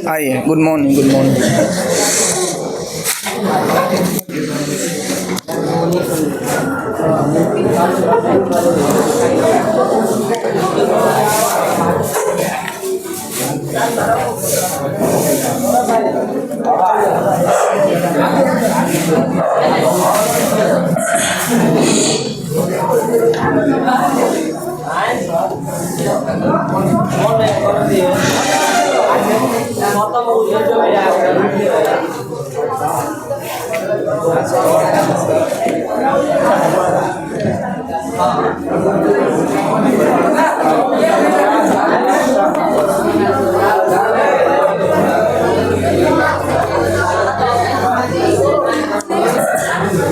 आइए, good morning, good morning.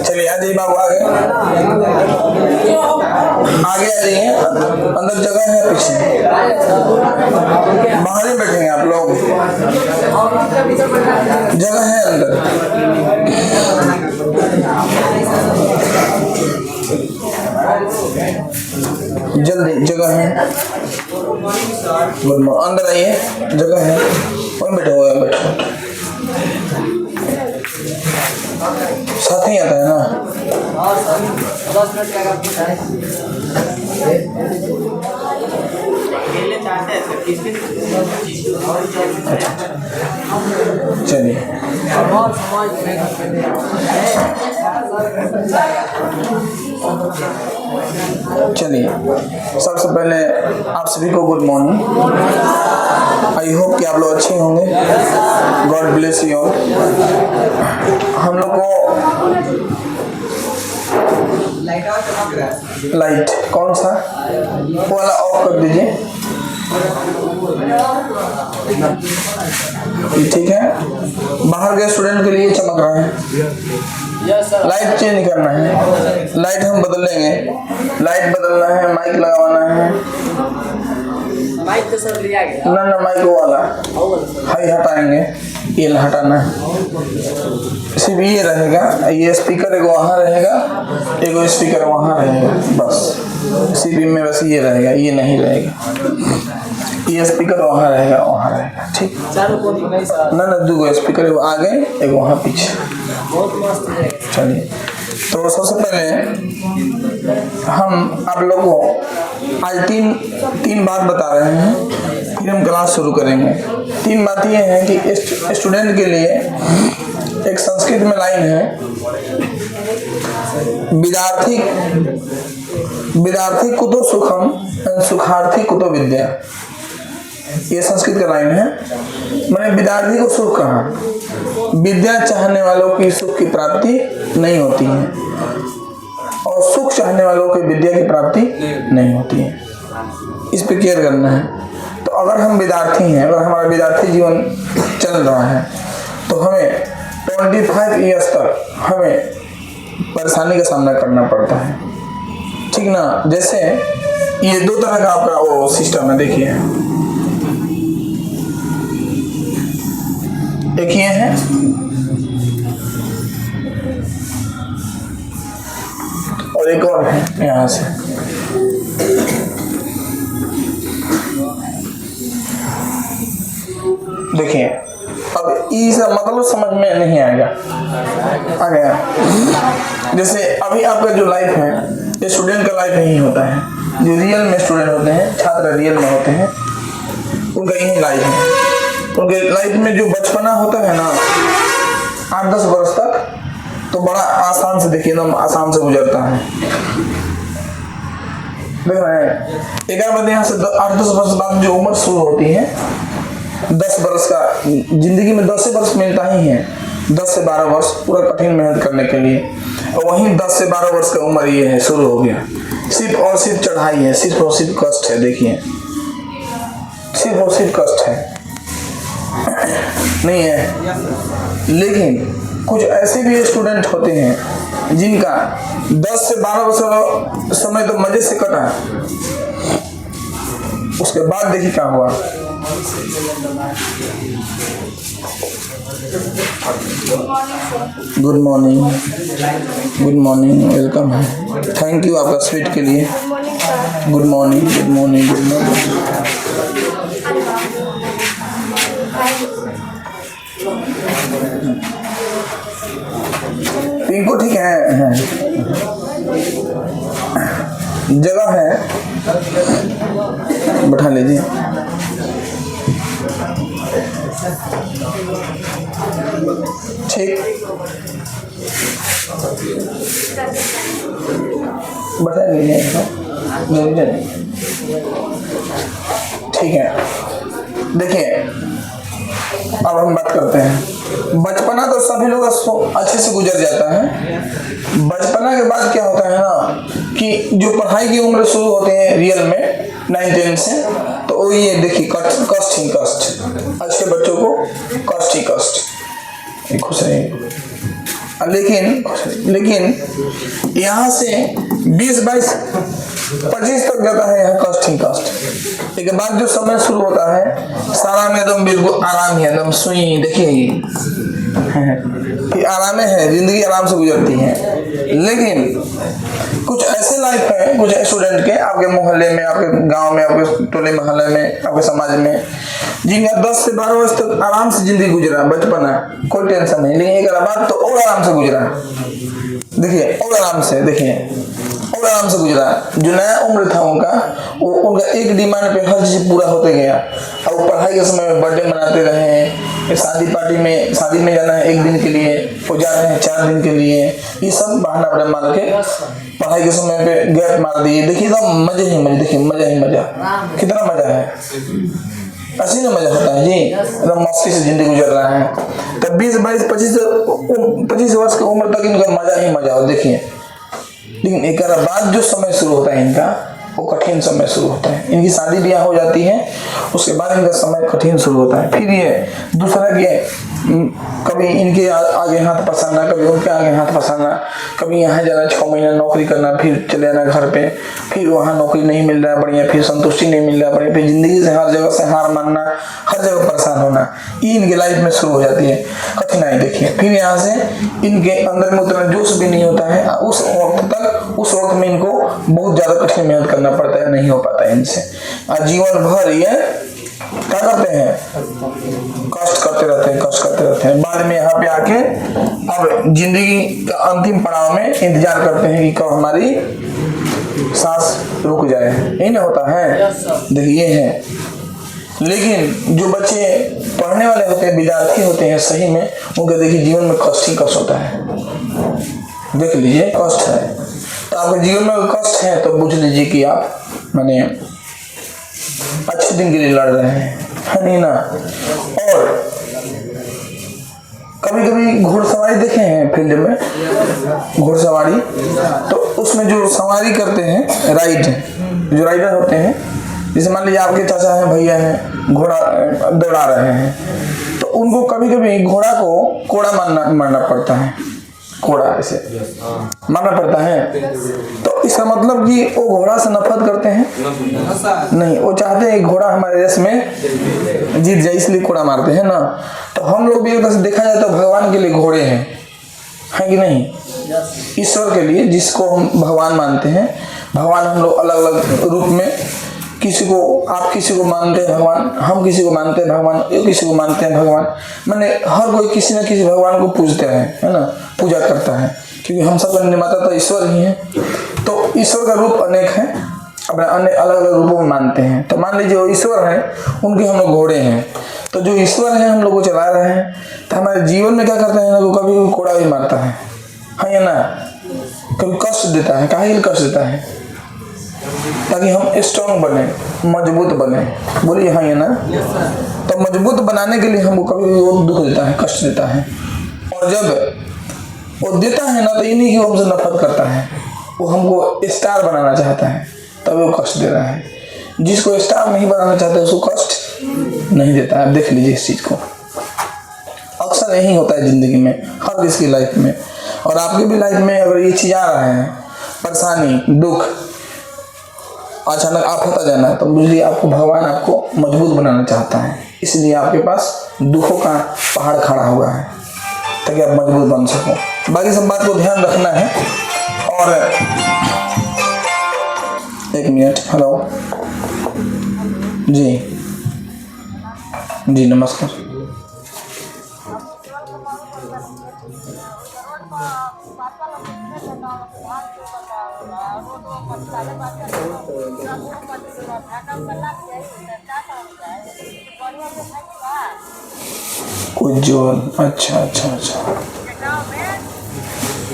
चलिए आ जाइए बाबू, आगे आगे आ जाइए। अंदर जगह है, पीछे बाहर ही बैठेंगे आप लोग, जगह है अंदर। जल्दी, जगह है, अंदर आइए, जगह है, वहीं बैठो, वहीं बैठो। साथ ही आता है ना। चलिए, चलिए सबसे पहले आप सभी को गुड मॉर्निंग। आई होप कि आप लोग अच्छे होंगे। God bless you all. हम लोग को लाइट कौन सा वो वाला ऑफ कर दीजिए, ठीक है। बाहर के स्टूडेंट के लिए चमक रहा है। लाइट चेंज करना है, लाइट हम बदल लेंगे। लाइट बदलना है, माइक लगवाना है। माइक तो सर लिया गया ना, माइक वो वाला हाई हटाएंगे, ये हटाना है। सिर्फ ये रहेगा, ये स्पीकर एक वहाँ रहेगा, एक स्पीकर वहाँ रहेगा, बस सिर्फ में बस ये रहेगा, ये नहीं रहेगा। ये स्पीकर वहाँ रहेगा, वहाँ रहेगा, ठीक। ना, दो स्पीकर, एक आगे एक वहाँ पीछे। बहुत मस्त है। चलिए, तो सबसे पहले हम आप लोगों को आज तीन बात बता रहे हैं, फिर हम क्लास शुरू करेंगे। तीन बात ये है कि स्टूडेंट के लिए एक संस्कृत में लाइन है, विद्यार्थी कुतो सुखम सुखार्थी कुतो विद्या। ये संस्कृत का लाइन है। मैंने विद्यार्थी को सुख कहा, विद्या चाहने वालों की सुख की प्राप्ति नहीं होती है, और सुख चाहने वालों की विद्या की प्राप्ति नहीं होती है। इस पे केयर करना है। तो अगर हम विद्यार्थी हैं, अगर हमारा विद्यार्थी जीवन चल रहा है, तो हमें 25 ईयर्स तक हमें परेशानी का सामना करना पड़ता है, ठीक ना। जैसे ये दो तरह का आपका वो सिस्टम है, देखिए। एक ये है, और एक और है यहाँ से। देखिए, अब इसका मतलब समझ में नहीं आएगा, आ गया। जैसे अभी आपका जो लाइफ है, ये स्टूडेंट का लाइफ नहीं होता है। जो रियल में स्टूडेंट होते हैं, छात्र रियल में होते हैं, उनका यही लाइफ है। उनके लाइफ में जो बचपना होता है ना, 8-10 वर्ष तक, तो बड़ा आसान से, देखिए एकदम आसान से गुजरता है। देख रहे हैं, एक बार यहाँ से 8-10 वर्ष बाद जो उम्र शुरू होती है, 10 वर्ष का जिंदगी में 10 वर्ष मिलता ही है, 10 से 12 वर्ष पूरा कठिन मेहनत करने के लिए। और वहीं 10 से 12 वर्ष का उम्र ये है, शुरू हो गया। सिर्फ और सिर्फ चढ़ाई है, सिर्फ और सिर्फ कष्ट है। देखिए, सिर्फ और सिर्फ कष्ट है, नहीं है। लेकिन कुछ ऐसे भी स्टूडेंट होते हैं जिनका 10 से 12 वर्ष का समय तो मजे से कटा, उसके बाद देखिए क्या हुआ। Good morning, good morning, welcome है। थैंक यू आपका स्वीट के लिए। Good morning, good morning, good morning. Pinku ठीक है, जगह है, बैठा लीजिए। ठीक, बैठा लीजिए। ठीक है, देखिए अब हम बात करते हैं। बचपना तो सभी लोग अच्छे से गुजर जाता है। बचपना के बाद क्या होता है ना कि जो पढ़ाई की उम्र शुरू होते हैं रियल में 9-10 से, तो वो ये देखिए कष्ट ही कष्ट, अच्छे बच्चों को कष्ट ही कष्ट, खुश रहिए। लेकिन यहाँ से 20-22-25 तक जाता है यहाँ कष्ट ही कष्ट। लेकिन बाद जो समय शुरू होता है सारा में एकदम बिल्कुल आराम ही, एकदम सुई, देखिए कि आराम है, जिंदगी आराम से गुजरती है। लेकिन कुछ ऐसे लाइफ है कुछ स्टूडेंट के, आपके मोहल्ले में, आपके गांव में, आपके टोले मोहल्ले में, आपके समाज में, जिनका 10 से 12 वर्ष तक आराम से जिंदगी गुजरा, बचपना कोई टेंशन नहीं। लेकिन एक बाद तो और आराम से गुजरा, देखिए और आराम से, देखिए और आराम से गुजरा। जो नया उम्र था उनका एक डिमांड पे हर चीज पूरा होते गया। अब वो पढ़ाई के समय में बर्थडे मनाते रहे, शादी पार्टी में, शादी में जाना है 1 दिन के लिए, वो जा रहे हैं 4 दिन के लिए, ये सब बहाना बड़ा मार के पढ़ाई के समय पे गैप मार दिए। देखिए एकदम मजे ही मजे, देखिए मजा ही मजा, कितना मजा है, ऐसी ना मजा होता है जी, एकदम मस्ती से जिंदगी गुजर रहा है। तब 20-22-25 वर्ष की उम्र तक इनका मजा ही मजा हो, देखिए। लेकिन एक बाद जो समय शुरू होता है इनका, वो कठिन समय शुरू होता है। इनकी शादी ब्याह हो जाती है, उसके बाद इनका समय कठिन शुरू होता है। फिर ये दूसरा के कभी इनके आगे हाथ फंसाना, कभी उनके आगे हाथ फंसाना, कभी यहाँ जाना 6 महीना नौकरी करना, फिर चले आना घर पे, फिर वहाँ नौकरी नहीं मिल रहा है बढ़िया, फिर संतुष्टि नहीं मिल रहा है बढ़िया, फिर जिंदगी से हर जगह से हार मानना, हर जगह परेशान होना, ये इनके लाइफ में शुरू हो जाती है कठिनाई। देखिए फिर यहाँ से इनके अंदर में उतना जोश भी नहीं होता है। उस वक्त में इनको बहुत ज्यादा कठिन मेहनत करना पड़ता है, नहीं हो पाता है इनसे। जीवन भर ये क्या करते हैं, कष्ट करते रहते हैं। बाद में यहाँ पे आके अब जिंदगी का अंतिम पड़ाव में इंतजार करते हैं कि कब हमारी सांस रुक जाए, यही ना होता है। देखिए ये है। लेकिन जो बच्चे पढ़ने वाले होते हैं, विद्यार्थी होते हैं, सही में उनके देखिए जीवन में कष्ट ही कष्ट होता है। देख लीजिए कष्ट है, तो आपके जीवन में कष्ट है तो बुझ लीजिए कि आप माने अच्छे दिन के लिए लड़ रहे हैं, है नहीं ना। और कभी कभी घुड़सवारी देखे हैं फील्ड में, घुड़सवारी, तो उसमें जो सवारी करते हैं, जो राइडर होते हैं, जैसे मान लीजिए आपके चाचा हैं, भैया हैं, घोड़ा दौड़ा रहे हैं, तो उनको कभी कभी घोड़ा को कोड़ा मारना पड़ता है, कोड़ा ऐसे मारना पड़ता है। तो इसका मतलब कि वो घोड़ा से नफरत करते हैं नहीं, वो चाहते हैं घोड़ा हमारे रेस में जीत जाए, इसलिए कोड़ा मारते हैं ना। तो हम लोग भी अगर देखा जाए तो भगवान के लिए घोड़े हैं, है कि नहीं। ईश्वर के लिए, जिसको हम भगवान मानते हैं, भगवान हम लोग अलग अलग रूप में, किसी को आप किसी को मानते हैं भगवान, हम किसी को मानते हैं भगवान, किसी को मानते हैं भगवान, मैंने हर कोई किसी न किसी भगवान को पूजते हैं, है ना, पूजा करता है, क्योंकि हम सब निर्माता तो ईश्वर ही है। तो ईश्वर का रूप अनेक है, अपने अन्य अलग अलग रूपों में मानते हैं। तो मान लीजिए वो ईश्वर है, उनके हम लोग घोड़े हैं। तो जो ईश्वर है हम लोग को चला रहे हैं, तो हमारे जीवन में क्या करते हैं ना, कभी कभी कोड़ा भी मारता है या ना, कभी कष्ट देता है। काहे कष्ट देता है? ताकि हम स्ट्रांग बने, मजबूत बने। बोलिए हाँ या ना। तो मजबूत बनाने के लिए हमको कभी वो दुख देता है, कष्ट देता है। और जब वो देता है ना, तो ये नहीं कि वो हमसे नफरत करता है, वो हमको स्टार बनाना चाहता है, तभी वो कष्ट दे रहा है। जिसको स्टार नहीं बनाना चाहता उसको कष्ट नहीं देता है। देख लीजिए इस चीज को, अक्सर यही होता है जिंदगी में, हर किसी की लाइफ में। और आपकी भी लाइफ में अगर ये चीज आ रहा है, परेशानी, दुख, अचानक आप होता जाना, तो बुझलिए आपको भगवान आपको मजबूत बनाना चाहता है। इसलिए आपके पास दुखों का पहाड़ खड़ा हुआ है, ताकि आप मजबूत बन सको। बाकी सब बात को ध्यान रखना है। और एक मिनट। हेलो जी जी नमस्कार। कोई जोन, अच्छा अच्छा अच्छा,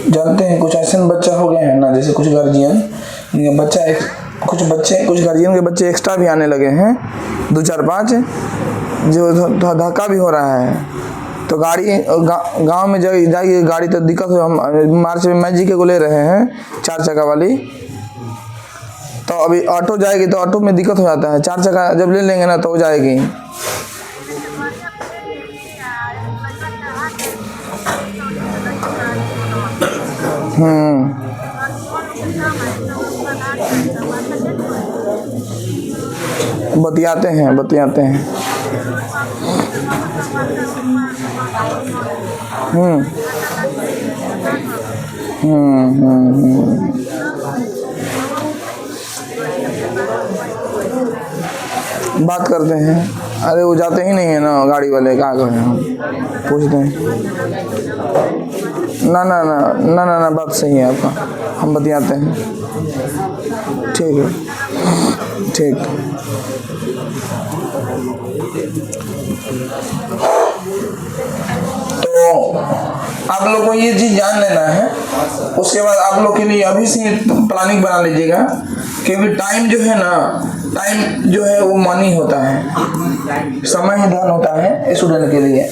जानते हैं कुछ ऐसे बच्चा हो गए हैं ना, जैसे कुछ गार्जियन बच्चा कुछ गार्जियन के बच्चे एक्स्ट्रा भी आने लगे हैं, 2-4-5 जो धक्का भी हो रहा है। तो गाड़ी गांव में जाइए गाड़ी तो दिक्कत हो। हम मार्च में मैजिक को ले रहे हैं 4 चक्का वाली, तो अभी ऑटो जाएगी तो ऑटो में दिक्कत हो जाता है। 4 चक्का जब ले लेंगे ना तो हो जाएगी। बतियाते हैं बात करते हैं। अरे वो जाते ही नहीं है ना गाड़ी वाले, कहाँ करें हम पूछते हैं। ना बात सही है आपका, हम बतियाते हैं। ठीक है ठीक। तो आप लोग को ये चीज जान लेना है। उसके बाद आप लोग के लिए अभी से प्लानिंग बना लीजिएगा, क्योंकि टाइम जो है ना, टाइम जो है वो मनी होता है, समय ही धन होता है स्टूडेंट के लिए।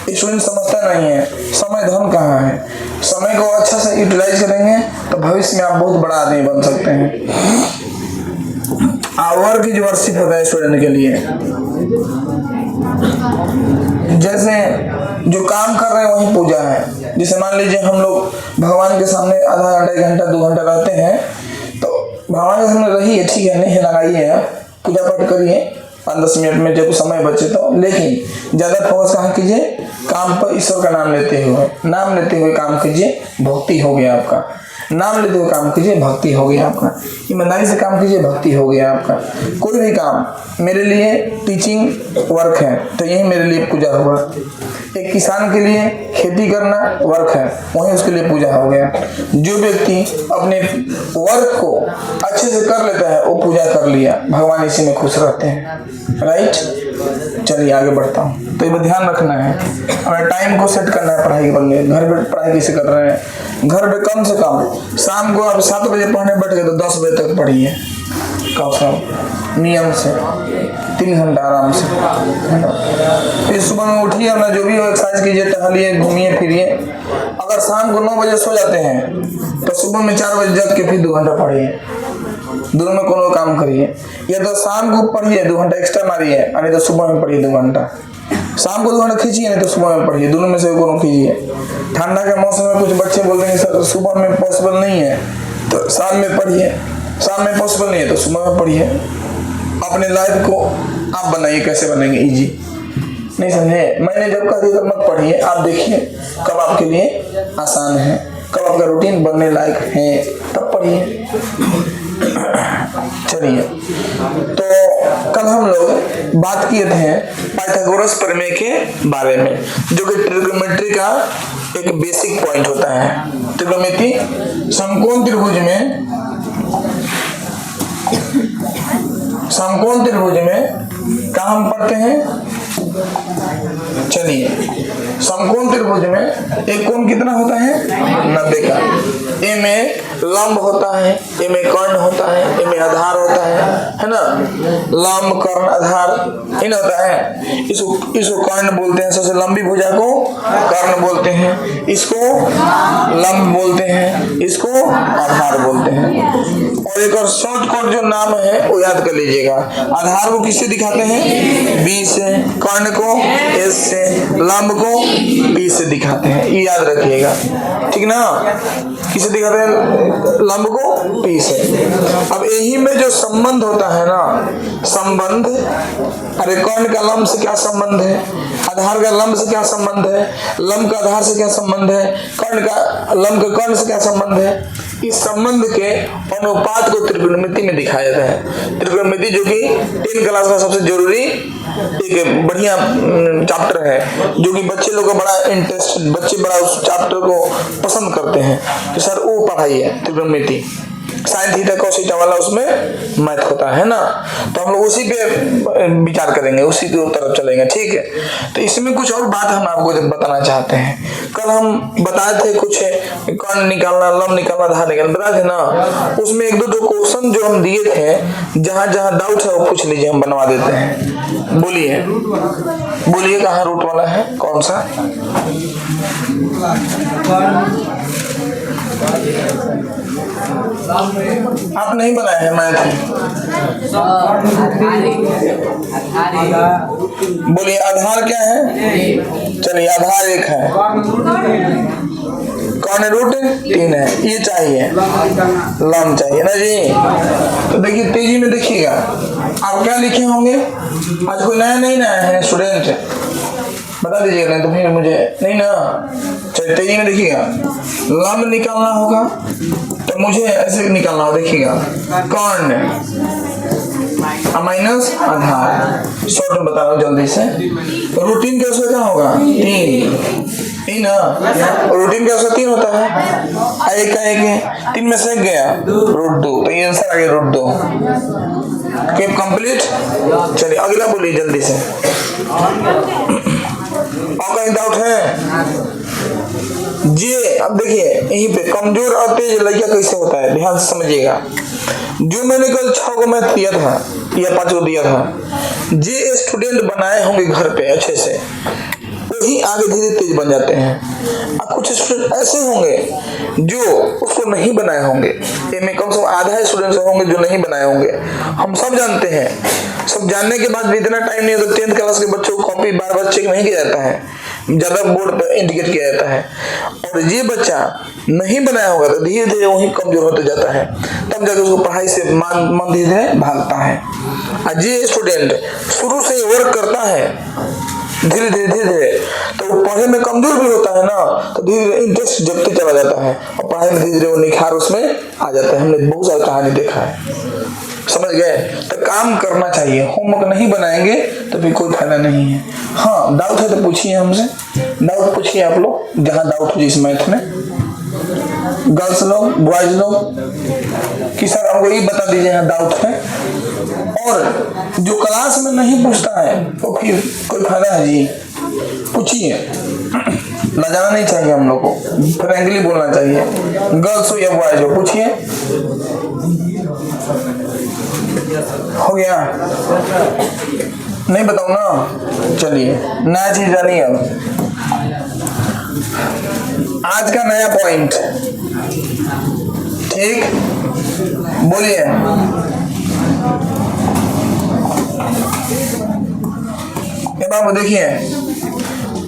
स्टूडेंट समझता नहीं है समय धन कहाँ है। समय को अच्छा से यूटिलाइज करेंगे तो भविष्य में आप बहुत बड़ा आदमी बन सकते हैं। आवर की वर्शिप होता है स्टूडेंट के लिए। जैसे जो काम कर रहे हैं वही पूजा है। जैसे मान लीजिए हम लोग भगवान के सामने आधा घंटा 1 घंटा 2 घंटा रहते हैं, तो भगवान के सामने रहिए, ठीक है, नहीं लगाइए, आप पूजा पाठ करिए 5-10 मिनट में जब समय बचे तो। लेकिन ज्यादा फोकस कहाँ कीजिए, काम पर ईश्वर का नाम लेते हुए काम कीजिए, भक्ति हो गया आपका। नाम लेते हुए काम कीजिए, भक्ति हो गया आपका। ईमानदारी से काम कीजिए, भक्ति हो गया आपका। कोई भी काम मेरे लिए टीचिंग वर्क है तो यही मेरे लिए पूजा हुआ। एक किसान के लिए खेती करना वर्क है, वही उसके लिए पूजा हो गया। जो व्यक्ति अपने वर्क को अच्छे से कर लेता है वो पूजा कर लिया, भगवान इसी में खुश रहते हैं। राइट, चलिए आगे बढ़ता हूँ। तो ये ध्यान रखना है, हमें टाइम को सेट करना है पढ़ाई के बदले। घर पे पढ़ाई कैसे कर रहे हैं, घर पे कम से कम शाम को आप 7 बजे पढ़ने बैठ गए तो 10 बजे तक पढ़िए, कम से कम नियम से 3 घंटा आराम से, है ना। फिर सुबह में उठिए, अपना जो भी हो एक्सरसाइज कीजिए, टहलिए, घूमिए फिरिए। अगर शाम को 9 बजे सो जाते हैं तो सुबह में 4 बजे जग के फिर 2 घंटा पढ़िए, दोनों में कोनो काम करिए। या तो शाम को पढ़िए 2 घंटा एक्स्ट्रा मारिए, नहीं तो सुबह में पढ़िए 2 घंटा। शाम को 2 घंटा खींचिए, नहीं तो सुबह में पढ़िए, दोनों में से कोनो कीजिए। ठंडा के मौसम में कुछ बच्चे बोलते हैं सर सुबह में पॉसिबल नहीं है तो शाम में पढ़िए, शाम में पॉसिबल नहीं है तो सुबह में पढ़िए। अपने लाइफ को आप बनाइए, कैसे बनेंगे इजी, नहीं समझे। मैंने जब कहा था मत पढ़िए, आप देखिए कब आपके लिए आसान है, कब आपका रूटीन बनने लायक है, तब पढ़िए। चलिए, तो कल हम लोग बात किए थे पाइथागोरस प्रमेय के बारे में, जो कि ट्रिग्नोमेट्री का एक बेसिक पॉइंट होता है। ट्रिग्नोमेट्री समकोण त्रिभुज में कहाँ हम पढ़ते हैं। चलिए, समकोण त्रिभुज में एक कोण कितना होता है, 90 का। ए में लंब होता है, ए में कर्ण होता है, ए में आधार होता है ना। लंब कर्ण आधार इन होता है। इसको कर्ण बोलते हैं, सबसे लंबी भुजा को कर्ण बोलते हैं, इसको लंब बोलते हैं, इसको आधार बोलते हैं। और एक और शॉर्टकट जो नाम है वो याद कर लीजिएगा। आधार को किससे दिखाते हैं, बी से, कर्ण को एस से, लंब को पी से दिखाते हैं, ये याद रखिएगा, ठीक ना। किसे दिखाते हैं, लंब को पी से। अब यही में जो संबंध होता है ना, संबंध, अरे कर्ण का लंब से क्या संबंध है, आधार का लंब से क्या संबंध है, लंब का आधार से क्या संबंध है, कर्ण का लंब का कर्ण से क्या संबंध है, इस संबंध के अनुपात को त्रिकोणमिति में दिखाया जाता है। त्रिकोणमिति जो कि 10 क्लास का सबसे जरूरी एक बढ़िया चैप्टर है, जो कि बच्चे लोग का बड़ा इंटरेस्ट, बच्चे बड़ा उस चैप्टर को पसंद करते हैं कि सर वो पढ़ाई है त्रिकोणमिति, साइन थीटा कॉस थीटा वाला उसमें मैथ होता है ना, तो हम लोग उसी पे विचार करेंगे, उसी की तरफ चलेंगे। ठीक है, तो इसमें कुछ और बात हम आपको बताना चाहते हैं। कल हम बताए थे कुछ कर्ण निकालना, लंब निकालना, धार निकालना बताए थे ना, उसमें एक दो क्वेश्चन जो हम दिए थे, जहां जहां डाउट है वो पूछ लीजिए, हम बनवा देते हैं। बोलिए बोलिए कहाँ रूट वाला है, कौन सा? आप नहीं बनाए हैं मैथ? बोलिए आधार क्या है? चलिए आधार 1 है, कौन रूट 3 है, ये चाहिए, लंब चाहिए ना जी। तो देखिए तेजी में देखिएगा, आप क्या लिखे होंगे? आज कोई नया नहीं ना है स्टूडेंट, बता दीजिएगा, नहीं तो फिर मुझे नहीं ना। चलिए तेजी में देखिएगा, लंब निकालना होगा तो मुझे ऐसे निकालना होगा, देखिएगा कर्ण माइनस आधार, शॉर्ट में बता रहा हूँ जल्दी से। रूटीन कैसे क्या होगा? 3 ना, रूटीन कैसे 3 होता है, एक का एक है, 3 में से एक गया रूट 2, तो ये आंसर आ गया रूट 2। कंप्लीट। चलिए अगला बोलिए जल्दी से, और कहीं डाउट है? जे अब देखिए यहीं पे कमजोर और तेज लड़का कैसे होता है, ध्यान से समझिएगा। जो मैंने कल 6 को मैथ दिया था या 5 को दिया था, जे स्टूडेंट बनाए होंगे घर पे अच्छे से, वही आगे धीरे तेज बन जाते हैं। अब कुछ स्टूडेंट ऐसे होंगे जो उसको नहीं बनाए होंगे, इनमें कम से कम आधा स्टूडेंट होंगे जो नहीं बनाए होंगे। हम सब जानते हैं, सब जानने के बाद भी इतना टाइम नहीं होता, 10th क्लास के बच्चों को कॉपी बार बार चेक नहीं किया जाता है, ज्यादा बोर्ड पर इंडिकेट किया जाता है। और ये बच्चा नहीं बनाया होगा तो धीरे धीरे वही कमजोर होते जाता है, तब जाकर उसको पढ़ाई से मन धीरे धीरे भागता है। और ये स्टूडेंट शुरू से ही वर्क करता है धीरे धीरे तो पढ़ाई में कमजोर भी होता है ना, तो धीरे धीरे इंटरेस्ट जगते चला जाता है और पढ़ाई में धीरे धीरे वो निखार उसमें आ जाता है। हमने बहुत सारी कहानी देखा है, समझ गए? तो काम करना चाहिए, होमवर्क नहीं बनाएंगे तो फिर कोई फायदा नहीं है। हाँ डाउट है तो पूछिए हमसे, डाउट पूछिए आप लोग, जहाँ डाउट हो जिस मैथ में, गर्ल्स लोग बॉयज लोग, कि सर हमको ये बता दीजिए यहाँ डाउट है। और जो क्लास में नहीं पूछता है तो फिर कोई फायदा है जी, पूछिए, लजाना नहीं चाहिए हम लोग को, फ्रैंकली बोलना चाहिए, गर्ल्स हो या बॉयज हो, पूछिए। हो गया? नहीं बताऊं ना? चलिए नया चीज जानिए। अब आज का नया पॉइंट, ठीक, बोलिए। ये बाबू देखिए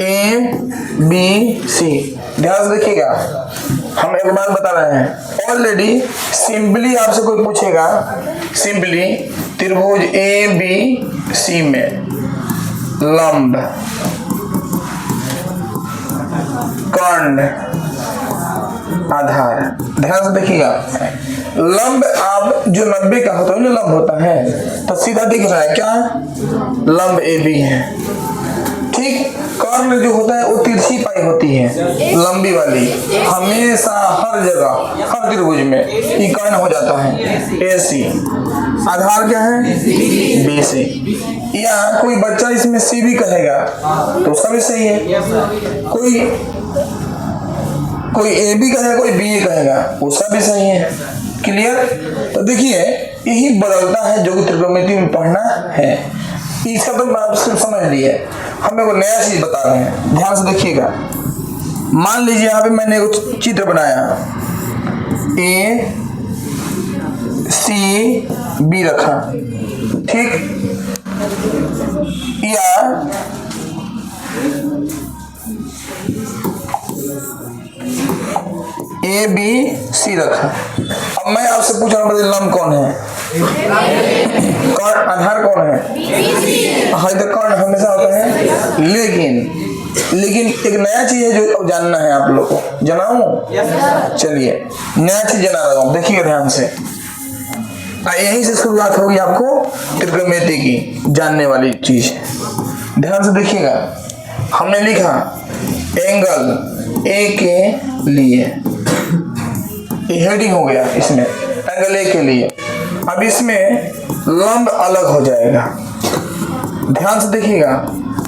ABC, ध्यान से देखिएगा, हम एक बार बता रहे हैं। ऑलरेडी सिंपली आपसे कोई पूछेगा, सिंपली त्रिभुज ABC में लंब, कर्ण, आधार, ध्यान से देखिएगा। लंब आप जो 90 का होता है ना, लंब होता है तो सीधा दिख रहा है क्या, लंब AB है, ठीक। कर्ण जो होता है वो तिरछी पाई होती है, लंबी वाली, हमेशा हर जगह हर त्रिभुज में ये कर्ण हो जाता है AC। आधार क्या है? BC। या कोई बच्चा इसमें C भी कहेगा तो उसका भी सही है, कोई A भी कहेगा, कोई B कहेगा, उसका भी सही है। क्लियर? तो देखिए यही बदलता है जो कि त्रिकोणमिति में पढ़ना है। इसका तो आप सिर्फ समझ लिए, हमें को नया चीज बता रहे हैं, ध्यान से देखिएगा। मान लीजिए यहाँ पे मैंने कुछ चित्र बनाया, ACB रखा, ठीक, या ABC रखा। अब मैं आपसे पूछ रहा हूँ लंब कौन है, कर्ण, आधार कौन है? हाँ इधर कर्ण हमेशा होता है, लेकिन लेकिन एक नया चीज है जो अब जानना है आप लोग को। जनाऊं? चलिए नया चीज जना रहा हूं, देखिए ध्यान से। यहीं से शुरुआत होगी आपको त्रिकोणमिति की जानने वाली चीज। ध्यान से देखिएगा, हमने लिखा एंगल ए के लिए, ये हेडिंग हो गया इसमें, एंगल ए के लिए। अब इसमें लंब अलग हो जाएगा, ध्यान से देखिएगा,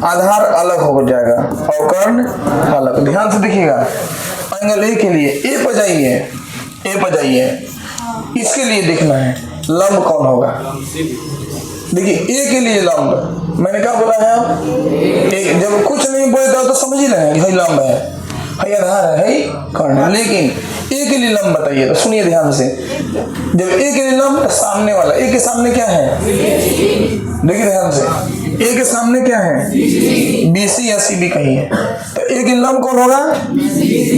आधार अलग हो जाएगा और कर्ण अलग। ध्यान से देखिएगा, एंगल ए के लिए ए पर जाइए, ए पर जाइए, इसके लिए देखना है लंब कौन होगा। देखिए ए के लिए लंब मैंने क्या बोला है, जब कुछ नहीं बोलता तो समझ ही रहे हैं लंब है, आधार है, कर्ण है। लेकिन ए के लिए लंब बताइए, तो सुनिए ध्यान से। जब ए के लिए लंब, सामने वाला, ए के सामने क्या है, देखिए ध्यान से, ए के सामने क्या है, BC या CB कहिए। तो ए के लंब कौन होगा,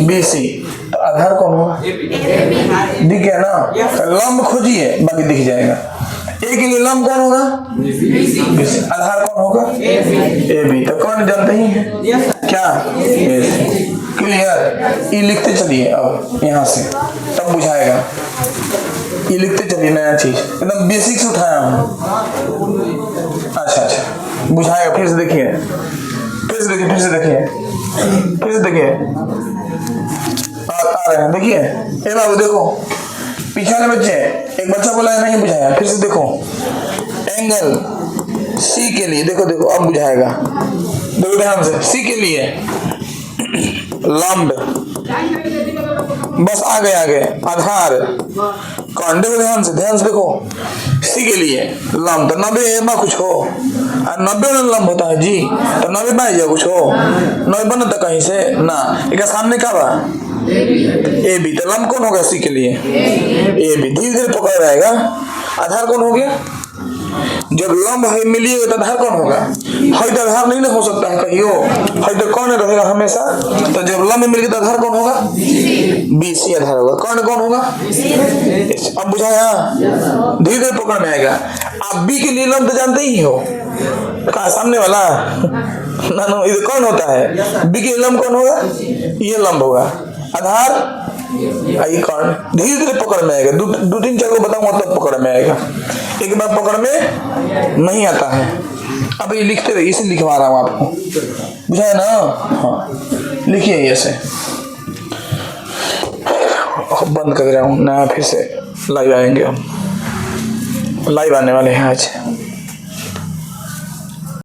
BC। तो आधार कौन होगा, दिख गया ना। लंब खोजिए, बाकी दिख जाएगा। ए के लिए लंब कौन होगा, BC। आधार कौन होगा, AB। तो कौन जानते ही है क्या, क्लियर। ये लिखते चलिए अब यहाँ से, तब बुझाएगा। ये लिखते चलिए, नया चीज एकदम बेसिक से उठाया हूँ। अच्छा बुझाएगा। फिर से देखिए, फिर से देखिए, फिर से देखिए, फिर से देखिए, आ रहे हैं। देखिए ए बाबू देखो, पीछे वाले बच्चे, एक बच्चा बोला है नहीं बुझाया, फिर से देखो। एंगल C के लिए देखो, देखो अब बुझाएगा। देखो ध्यान से, C के लिए लंब, बस आगे आगे, आधार कौन, देखो ध्यान से, ध्यान से देखो। C के लिए लंब, तो 90 में कुछ हो, 90 में लंब होता है जी, तो 90 में जा कुछ हो, 90 बनता कहीं से ना। एक सामने क्या बा, AB। तो लंब कौन होगा C के लिए, AB। धीरे धीरे पकड़ रहेगा। आधार कौन हो गया, जब लंब है मिलिएगा तो आधार कौन होगा, है तो आधार नहीं ना हो सकता है कहियो, है तो कौन रहेगा हमेशा। तो जब लंब मिलेगा तो आधार कौन होगा, BC आधार होगा। कौन कौन होगा, अब बुझाया, धीरे धीरे पकड़ में आएगा। आप B के लिए लंब तो जानते ही हो, कहा सामने वाला ना, ये कौन होता है, B के लंब कौन होगा, ये लंब होगा। आधार आई कौन, धीरे धीरे पकड़ में आएगा। दो तीन चार को बताऊंगा तब पकड़ में आएगा, एक बार पकड़ में नहीं आता है। अब ये लिखते रहिए, इसे लिखवा रहा हूँ आपको, बुझाया ना। हाँ लिखिए ऐसे, बंद कर रहा हूँ ना, फिर से लाइव आएंगे हम, लाइव आने वाले हैं आज।